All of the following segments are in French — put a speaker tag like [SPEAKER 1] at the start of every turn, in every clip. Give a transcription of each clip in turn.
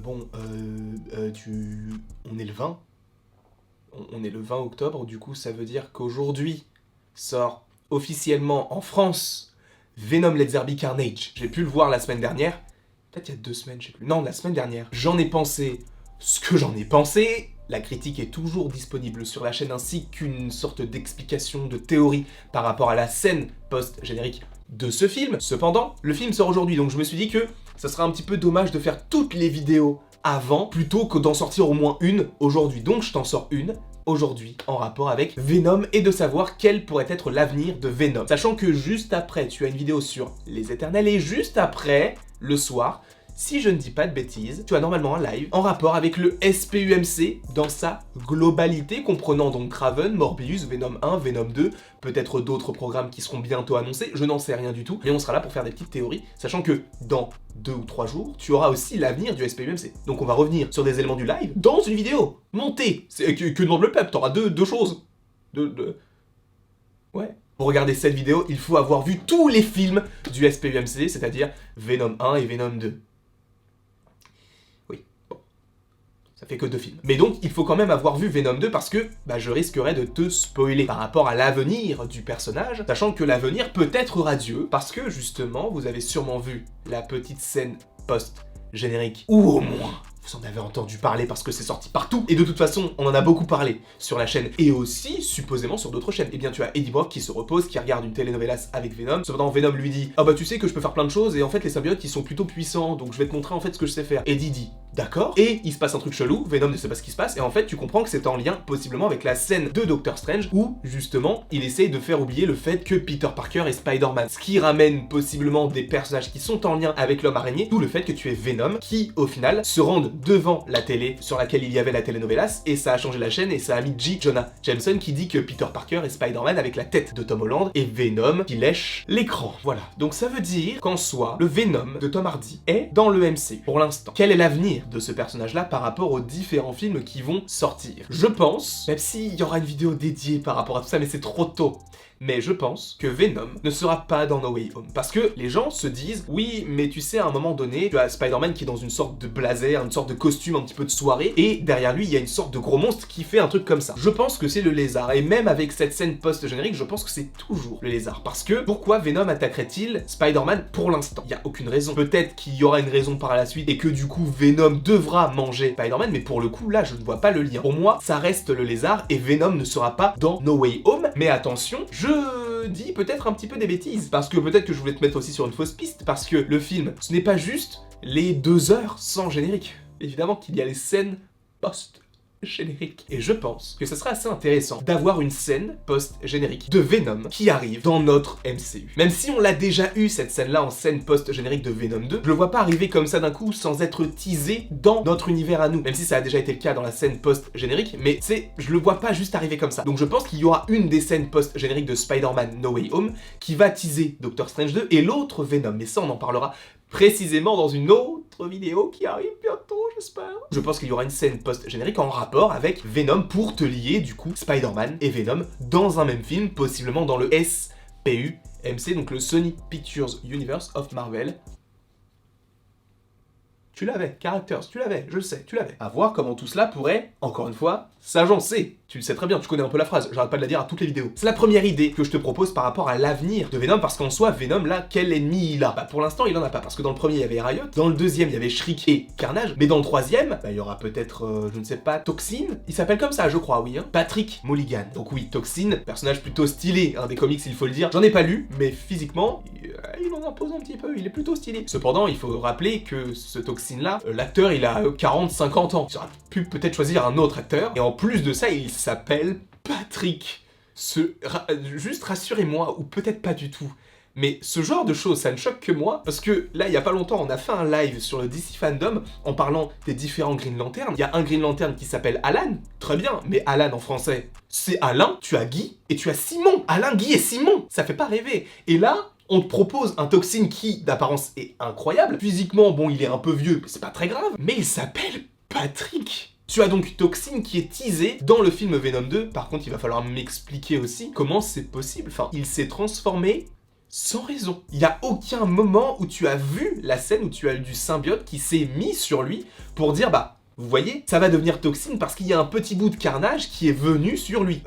[SPEAKER 1] On est le 20. On est le 20 octobre, du coup ça veut dire qu'aujourd'hui sort officiellement en France Venom Let There Be Carnage. J'ai pu le voir la semaine dernière, peut-être il y a 2 semaines, je sais plus. Non, la semaine dernière. J'en ai pensé ce que j'en ai pensé. La critique est toujours disponible sur la chaîne ainsi qu'une sorte d'explication de théorie par rapport à la scène post-générique de ce film. Cependant, le film sort aujourd'hui, donc je me suis dit que ça serait un petit peu dommage de faire toutes les vidéos avant, plutôt que d'en sortir au moins une aujourd'hui. Donc je t'en sors une aujourd'hui en rapport avec Venom et de savoir quel pourrait être l'avenir de Venom. Sachant que juste après, tu as une vidéo sur Les Éternels et juste après, le soir, si je ne dis pas de bêtises, tu as normalement un live en rapport avec le SPUMC dans sa globalité, comprenant donc Kraven, Morbius, Venom 1, Venom 2, peut-être d'autres programmes qui seront bientôt annoncés, je n'en sais rien du tout, mais on sera là pour faire des petites théories, sachant que dans 2 ou 3 jours, tu auras aussi l'avenir du SPUMC. Donc on va revenir sur des éléments du live dans une vidéo montée. Que demande le peuple? T'auras deux choses. Ouais. Pour regarder cette vidéo, il faut avoir vu tous les films du SPUMC, c'est-à-dire Venom 1 et Venom 2. Ça fait que 2 films. Mais donc, il faut quand même avoir vu Venom 2 parce que je risquerais de te spoiler par rapport à l'avenir du personnage, sachant que l'avenir peut être radieux, parce que justement, vous avez sûrement vu la petite scène post-générique, ou au moins, vous en avez entendu parler parce que c'est sorti partout, et de toute façon, on en a beaucoup parlé sur la chaîne, et aussi, supposément, sur d'autres chaînes. Et bien, tu as Eddie Brock qui se repose, qui regarde une telenovelas avec Venom. Cependant, Venom lui dit « Ah bah tu sais que je peux faire plein de choses, et en fait, les symbiotes, ils sont plutôt puissants, donc je vais te montrer en fait ce que je sais faire. » Eddie dit « D'accord ?» Et il se passe un truc chelou, Venom ne sait pas ce qui se passe, et en fait, tu comprends que c'est en lien, possiblement, avec la scène de Doctor Strange, où, justement, il essaye de faire oublier le fait que Peter Parker est Spider-Man. Ce qui ramène, possiblement, des personnages qui sont en lien avec l'homme araignée, d'où le fait que tu es Venom, qui, au final, se rendent devant la télé sur laquelle il y avait la telenovelas, et ça a changé la chaîne, et ça a mis J. Jonah Jameson qui dit que Peter Parker est Spider-Man avec la tête de Tom Holland, et Venom qui lèche l'écran. Voilà. Donc ça veut dire qu'en soi, le Venom de Tom Hardy est dans le MCU pour l'instant. Quel est l'avenir de ce personnage-là par rapport aux différents films qui vont sortir? Je pense, même s'il y aura une vidéo dédiée par rapport à tout ça, mais c'est trop tôt, mais je pense que Venom ne sera pas dans No Way Home. Parce que les gens se disent, oui, mais tu sais, à un moment donné, tu as Spider-Man qui est dans une sorte de blazer, une sorte de costume un petit peu de soirée, et derrière lui, il y a une sorte de gros monstre qui fait un truc comme ça. Je pense que c'est le lézard, et même avec cette scène post-générique, je pense que c'est toujours le lézard. Parce que, pourquoi Venom attaquerait-il Spider-Man pour l'instant? Il y a aucune raison. Peut-être qu'il y aura une raison par la suite, et que du coup, Venom devra manger Spider-Man, mais pour le coup, là, je ne vois pas le lien. Pour moi, ça reste le lézard, et Venom ne sera pas dans No Way Home, mais attention, je dis peut-être un petit peu des bêtises, parce que peut-être que je voulais te mettre aussi sur une fausse piste, parce que le film, ce n'est pas juste les 2 heures sans générique. Évidemment qu'il y a les scènes post-générique. Et je pense que ce serait assez intéressant d'avoir une scène post-générique de Venom qui arrive dans notre MCU. Même si on l'a déjà eu cette scène-là en scène post-générique de Venom 2, je le vois pas arriver comme ça d'un coup sans être teasé dans notre univers à nous. Même si ça a déjà été le cas dans la scène post-générique, mais je le vois pas juste arriver comme ça. Donc je pense qu'il y aura une des scènes post-génériques de Spider-Man No Way Home qui va teaser Doctor Strange 2 et l'autre Venom. Mais ça, on en parlera précisément dans une autre vidéo qui arrive bientôt, j'espère. Je pense qu'il y aura une scène post-générique en rapport avec Venom pour te lier du coup Spider-Man et Venom dans un même film, possiblement dans le SPUMC, donc le Sony Pictures Universe of Marvel. Tu l'avais, Characters, tu l'avais, je le sais, tu l'avais. À voir comment tout cela pourrait, encore une fois, s'agencer. Tu le sais très bien, tu connais un peu la phrase, j'arrête pas de la dire à toutes les vidéos. C'est la première idée que je te propose par rapport à l'avenir de Venom, parce qu'en soi, Venom, là, quel ennemi il a? Pour l'instant, il en a pas, parce que dans le premier, il y avait Riot, dans le deuxième, il y avait Shriek et Carnage, mais dans le troisième, il y aura peut-être, je ne sais pas, Toxin? Il s'appelle comme ça, je crois, oui, hein. Patrick Mulligan. Donc oui, Toxin, personnage plutôt stylé, des comics, il faut le dire. J'en ai pas lu, mais physiquement, il en impose un petit peu, il est plutôt stylé. Cependant, il faut rappeler que ce Toxin-là, l'acteur, il a 40-50 ans. Il aurait pu peut-être choisir un autre acteur, et en plus de ça, il s'appelle Patrick. Juste rassurez-moi, ou peut-être pas du tout, mais ce genre de choses, ça ne choque que moi, parce que là, il y a pas longtemps, on a fait un live sur le DC Fandom en parlant des différents Green Lantern. Il y a un Green Lantern qui s'appelle Alan, très bien, mais Alan en français, c'est Alain, tu as Guy, et tu as Simon. Alain, Guy et Simon, ça fait pas rêver. Et là, on te propose un Toxin qui, d'apparence, est incroyable. Physiquement, bon, il est un peu vieux, c'est pas très grave, mais il s'appelle Patrick. Tu as donc Toxin qui est teasé dans le film Venom 2. Par contre, il va falloir m'expliquer aussi comment c'est possible. Enfin, il s'est transformé sans raison. Il n'y a aucun moment où tu as vu la scène où tu as eu du symbiote qui s'est mis sur lui pour dire bah vous voyez, ça va devenir Toxine parce qu'il y a un petit bout de carnage qui est venu sur lui.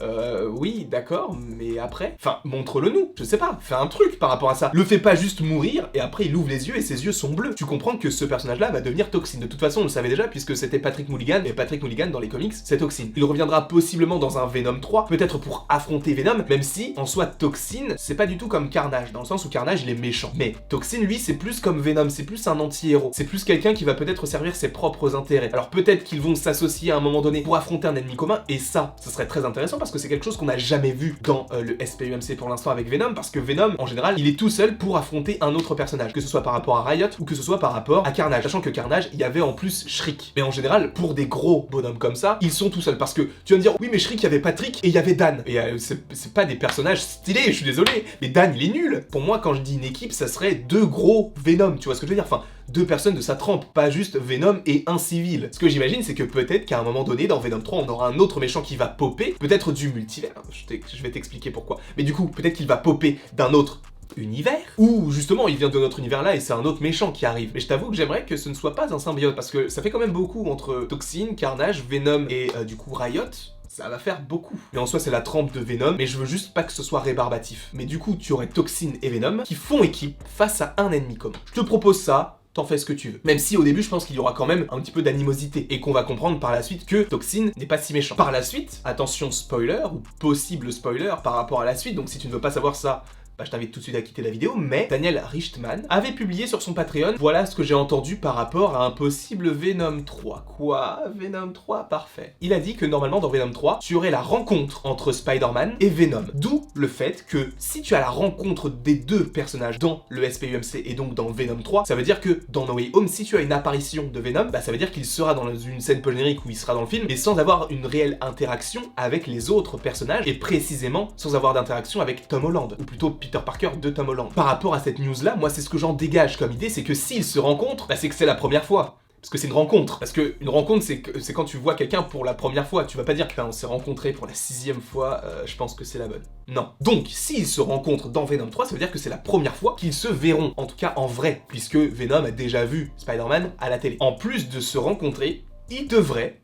[SPEAKER 1] Oui, d'accord, mais après... Enfin, montre-le nous, je sais pas, fais un truc par rapport à ça. Le fais pas juste mourir, et après il ouvre les yeux et ses yeux sont bleus. Tu comprends que ce personnage-là va devenir Toxine. De toute façon, on le savait déjà, puisque c'était Patrick Mulligan, et Patrick Mulligan, dans les comics, c'est Toxine. Il reviendra possiblement dans un Venom 3, peut-être pour affronter Venom, même si, en soi, Toxine, c'est pas du tout comme Carnage, dans le sens où Carnage, il est méchant. Mais Toxine, lui, c'est plus comme Venom, c'est plus un anti-héros. C'est plus quelqu'un qui va peut-être servir ses propres intérêts. Alors peut-être qu'ils vont s'associer à un moment donné pour affronter un ennemi commun, et ça serait très intéressant parce que c'est quelque chose qu'on n'a jamais vu dans le SPUMC pour l'instant avec Venom, parce que Venom, en général, il est tout seul pour affronter un autre personnage, que ce soit par rapport à Riot ou que ce soit par rapport à Carnage, sachant que Carnage, il y avait en plus Shriek. Mais en général, pour des gros bonhommes comme ça, ils sont tout seuls, parce que tu vas me dire, oui mais Shriek, il y avait Patrick et il y avait Dan, et c'est pas des personnages stylés, je suis désolé, mais Dan, il est nul. Pour moi, quand je dis une équipe, ça serait deux gros Venom, tu vois ce que je veux dire, enfin, deux personnes de sa trempe, pas juste Venom et un civil. Ce que j'imagine, c'est que peut-être qu'à un moment donné, dans Venom 3, on aura un autre méchant qui va popper, peut-être du multivers, je vais t'expliquer pourquoi. Mais du coup, peut-être qu'il va popper d'un autre univers, ou justement il vient de notre univers là et c'est un autre méchant qui arrive. Mais je t'avoue que j'aimerais que ce ne soit pas un symbiote, parce que ça fait quand même beaucoup entre Toxine, Carnage, Venom et du coup Riot. Ça va faire beaucoup. Mais en soi, c'est la trempe de Venom, mais je veux juste pas que ce soit rébarbatif. Mais du coup, tu aurais Toxine et Venom qui font équipe face à un ennemi commun. Je te propose ça, t'en fais ce que tu veux. Même si au début, je pense qu'il y aura quand même un petit peu d'animosité, et qu'on va comprendre par la suite que Toxine n'est pas si méchant. Par la suite, attention spoiler, ou possible spoiler par rapport à la suite, donc si tu ne veux pas savoir ça, bah, je t'invite tout de suite à quitter la vidéo, mais Daniel Richtman avait publié sur son Patreon, voilà ce que j'ai entendu par rapport à un possible Venom 3. Quoi? Venom 3? Parfait. Il a dit que normalement dans Venom 3, tu aurais la rencontre entre Spider-Man et Venom. D'où le fait que si tu as la rencontre des deux personnages dans le SPUMC et donc dans Venom 3, ça veut dire que dans No Way Home, si tu as une apparition de Venom, bah ça veut dire qu'il sera dans une scène post-générique où il sera dans le film, mais sans avoir une réelle interaction avec les autres personnages, et précisément sans avoir d'interaction avec Tom Holland, ou plutôt Peter Parker de Tom Holland. Par rapport à cette news là, moi c'est ce que j'en dégage comme idée, c'est que s'ils se rencontrent, bah c'est que c'est la première fois. Parce que c'est une rencontre. Parce que une rencontre, c'est quand tu vois quelqu'un pour la première fois. Tu vas pas dire, on s'est rencontrés pour la 6e fois, je pense que c'est la bonne. Non. Donc, s'ils se rencontrent dans Venom 3, ça veut dire que c'est la première fois qu'ils se verront. En tout cas, en vrai. Puisque Venom a déjà vu Spider-Man à la télé. En plus de se rencontrer, ils devraient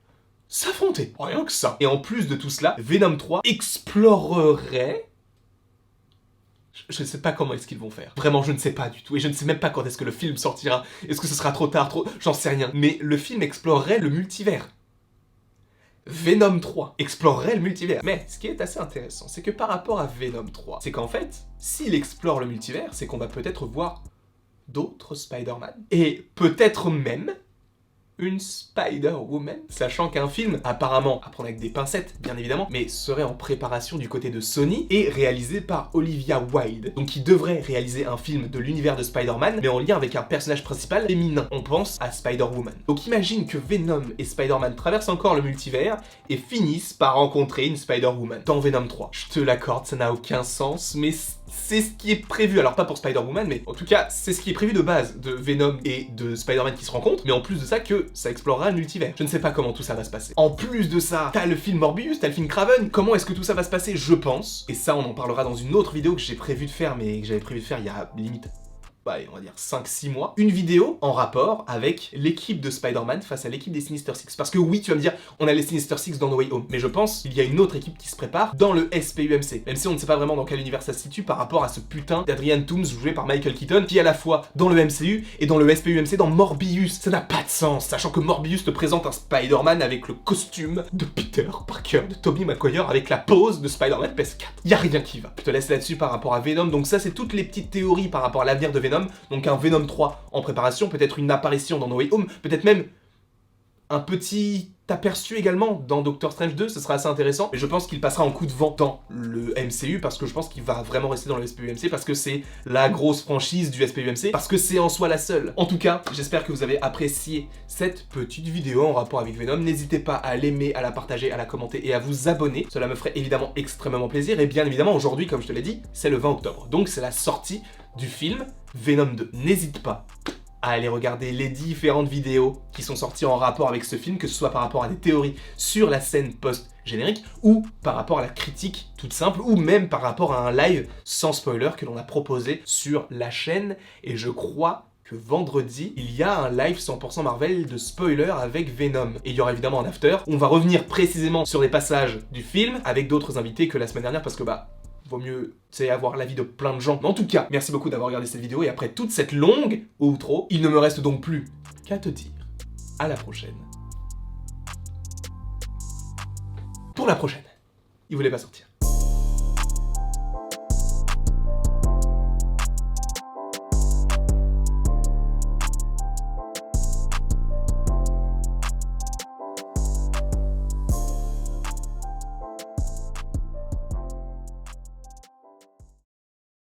[SPEAKER 1] s'affronter. Rien que ça. Et en plus de tout cela, Venom 3 explorerait... Je ne sais pas comment est-ce qu'ils vont faire. Vraiment, je ne sais pas du tout. Et je ne sais même pas quand est-ce que le film sortira. Est-ce que ce sera trop tard, trop... J'en sais rien. Mais le film explorerait le multivers. Venom 3 explorerait le multivers. Mais ce qui est assez intéressant, c'est que par rapport à Venom 3, c'est qu'en fait, s'il explore le multivers, c'est qu'on va peut-être voir d'autres Spider-Man. Et peut-être même... une Spider-Woman, sachant qu'un film, apparemment, à prendre avec des pincettes, bien évidemment, mais serait en préparation du côté de Sony et réalisé par Olivia Wilde. Donc il devrait réaliser un film de l'univers de Spider-Man, mais en lien avec un personnage principal féminin. On pense à Spider-Woman. Donc imagine que Venom et Spider-Man traversent encore le multivers et finissent par rencontrer une Spider-Woman dans Venom 3. Je te l'accorde, ça n'a aucun sens, mais c'est ce qui est prévu. Alors pas pour Spider-Woman, mais en tout cas, c'est ce qui est prévu de base de Venom et de Spider-Man qui se rencontrent, mais en plus de ça que ça explorera le multivers. Je ne sais pas comment tout ça va se passer. En plus de ça, t'as le film Morbius, t'as le film Kraven. Comment est-ce que tout ça va se passer? Je pense, et ça on en parlera dans une autre vidéo que j'ai prévu de faire, mais que j'avais prévu de faire il y a limite... on va dire 5-6 mois, une vidéo en rapport avec l'équipe de Spider-Man face à l'équipe des Sinister Six. Parce que oui, tu vas me dire, on a les Sinister Six dans No Way Home, mais je pense qu'il y a une autre équipe qui se prépare dans le SPUMC. Même si on ne sait pas vraiment dans quel univers ça se situe par rapport à ce putain d'Adrian Toomes joué par Michael Keaton, qui est à la fois dans le MCU et dans le SPUMC dans Morbius. Ça n'a pas de sens, sachant que Morbius te présente un Spider-Man avec le costume de Peter Parker, de Tobey Maguire, avec la pose de Spider-Man PS4. Y a rien qui va. Je te laisse là-dessus par rapport à Venom, donc ça c'est toutes les petites théories par rapport à l'avenir de Venom. Donc un Venom 3 en préparation, peut-être une apparition dans No Way Home, peut-être même un petit aperçu également dans Doctor Strange 2, ce sera assez intéressant. Mais je pense qu'il passera en coup de vent dans le MCU, parce que je pense qu'il va vraiment rester dans le SPUMC, parce que c'est la grosse franchise du SPUMC, parce que c'est en soi la seule. En tout cas, j'espère que vous avez apprécié cette petite vidéo en rapport avec Venom. N'hésitez pas à l'aimer, à la partager, à la commenter et à vous abonner. Cela me ferait évidemment extrêmement plaisir. Et bien évidemment, aujourd'hui, comme je te l'ai dit, c'est le 20 octobre. Donc c'est la sortie du film Venom 2. N'hésite pas à aller regarder les différentes vidéos qui sont sorties en rapport avec ce film, que ce soit par rapport à des théories sur la scène post-générique, ou par rapport à la critique toute simple, ou même par rapport à un live sans spoiler que l'on a proposé sur la chaîne, et je crois que vendredi, il y a un live 100% Marvel de spoiler avec Venom. Et il y aura évidemment un after. On va revenir précisément sur les passages du film avec d'autres invités que la semaine dernière parce que vaut mieux, tu sais, avoir l'avis de plein de gens. Mais en tout cas, merci beaucoup d'avoir regardé cette vidéo et après toute cette longue outro, il ne me reste donc plus qu'à te dire à la prochaine. Pour la prochaine. Il voulait pas sortir.